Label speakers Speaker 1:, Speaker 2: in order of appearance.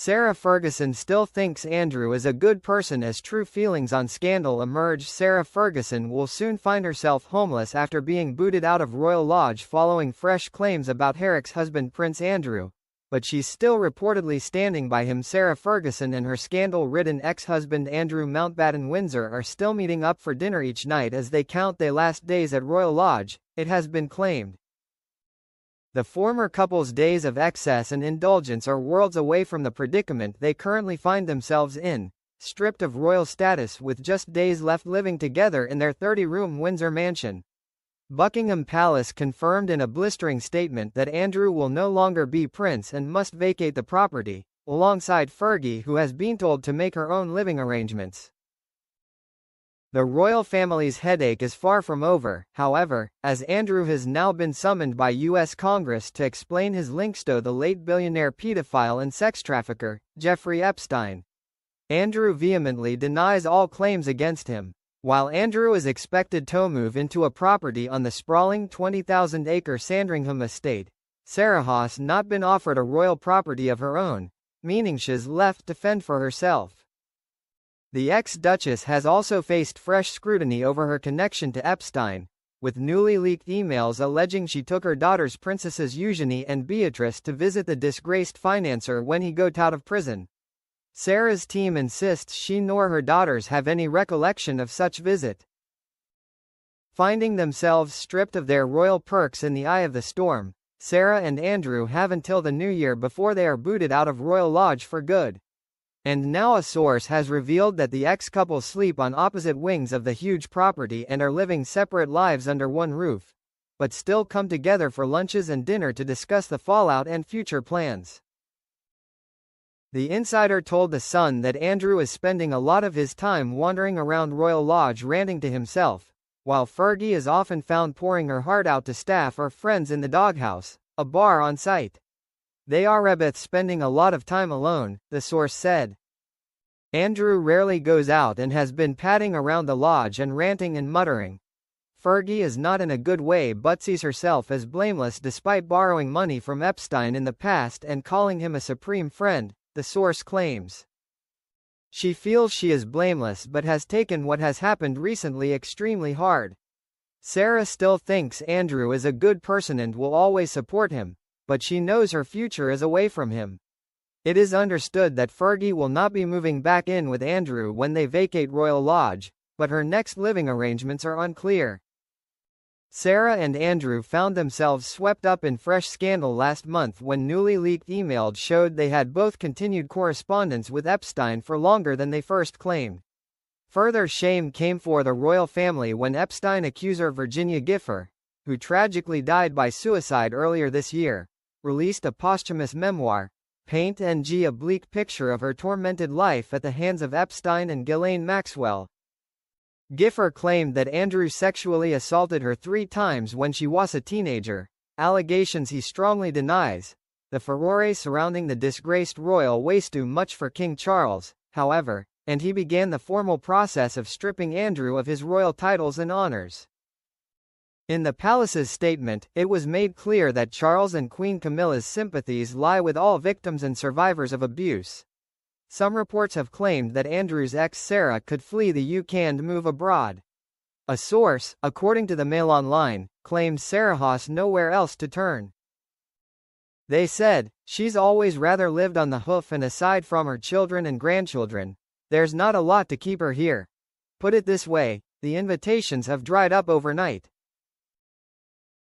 Speaker 1: Sarah Ferguson still thinks Andrew is a good person as true feelings on scandal emerge. Sarah Ferguson will soon find herself homeless after being booted out of Royal Lodge following fresh claims about Harry's husband Prince Andrew, but she's still reportedly standing by him. Sarah Ferguson and her scandal-ridden ex-husband Andrew Mountbatten Windsor are still meeting up for dinner each night as they count their last days at Royal Lodge, it has been claimed. The former couple's days of excess and indulgence are worlds away from the predicament they currently find themselves in, stripped of royal status with just days left living together in their 30-room Windsor mansion. Buckingham Palace confirmed in a blistering statement that Andrew will no longer be prince and must vacate the property, alongside Fergie, who has been told to make her own living arrangements. The royal family's headache is far from over, however, as Andrew has now been summoned by U.S. Congress to explain his links to the late billionaire pedophile and sex trafficker, Jeffrey Epstein. Andrew vehemently denies all claims against him. While Andrew is expected to move into a property on the sprawling 20,000-acre Sandringham estate, Sarah has not been offered a royal property of her own, meaning she's left to fend for herself. The ex-Duchess has also faced fresh scrutiny over her connection to Epstein, with newly leaked emails alleging she took her daughters Princesses Eugenie and Beatrice to visit the disgraced financier when he got out of prison. Sarah's team insists she nor her daughters have any recollection of such visit. Finding themselves stripped of their royal perks in the eye of the storm, Sarah and Andrew have until the new year before they are booted out of Royal Lodge for good. And now a source has revealed that the ex-couple sleep on opposite wings of the huge property and are living separate lives under one roof, but still come together for lunches and dinner to discuss the fallout and future plans. The insider told The Sun that Andrew is spending a lot of his time wandering around Royal Lodge ranting to himself, while Fergie is often found pouring her heart out to staff or friends in the doghouse, a bar on site. They are both spending a lot of time alone, the source said. Andrew rarely goes out and has been padding around the lodge and ranting and muttering. Fergie is not in a good way but sees herself as blameless despite borrowing money from Epstein in the past and calling him a supreme friend, the source claims. She feels she is blameless but has taken what has happened recently extremely hard. Sarah still thinks Andrew is a good person and will always support him, but she knows her future is away from him. It is understood that Fergie will not be moving back in with Andrew when they vacate Royal Lodge, but her next living arrangements are unclear. Sarah and Andrew found themselves swept up in fresh scandal last month when newly leaked emails showed they had both continued correspondence with Epstein for longer than they first claimed. Further shame came for the royal family when Epstein accuser Virginia Gifford, who tragically died by suicide earlier this year, released a posthumous memoir, Paint NG, a bleak picture of her tormented life at the hands of Epstein and Ghislaine Maxwell. Gifford claimed that Andrew sexually assaulted her 3 times when she was a teenager, allegations he strongly denies. The furore surrounding the disgraced royal was too much for King Charles, however, and he began the formal process of stripping Andrew of his royal titles and honors. In the palace's statement, it was made clear that Charles and Queen Camilla's sympathies lie with all victims and survivors of abuse. Some reports have claimed that Andrew's ex Sarah could flee the UK and move abroad. A source, according to the Mail Online, claimed Sarah has nowhere else to turn. They said, she's always rather lived on the hoof and aside from her children and grandchildren, there's not a lot to keep her here. Put it this way, the invitations have dried up overnight.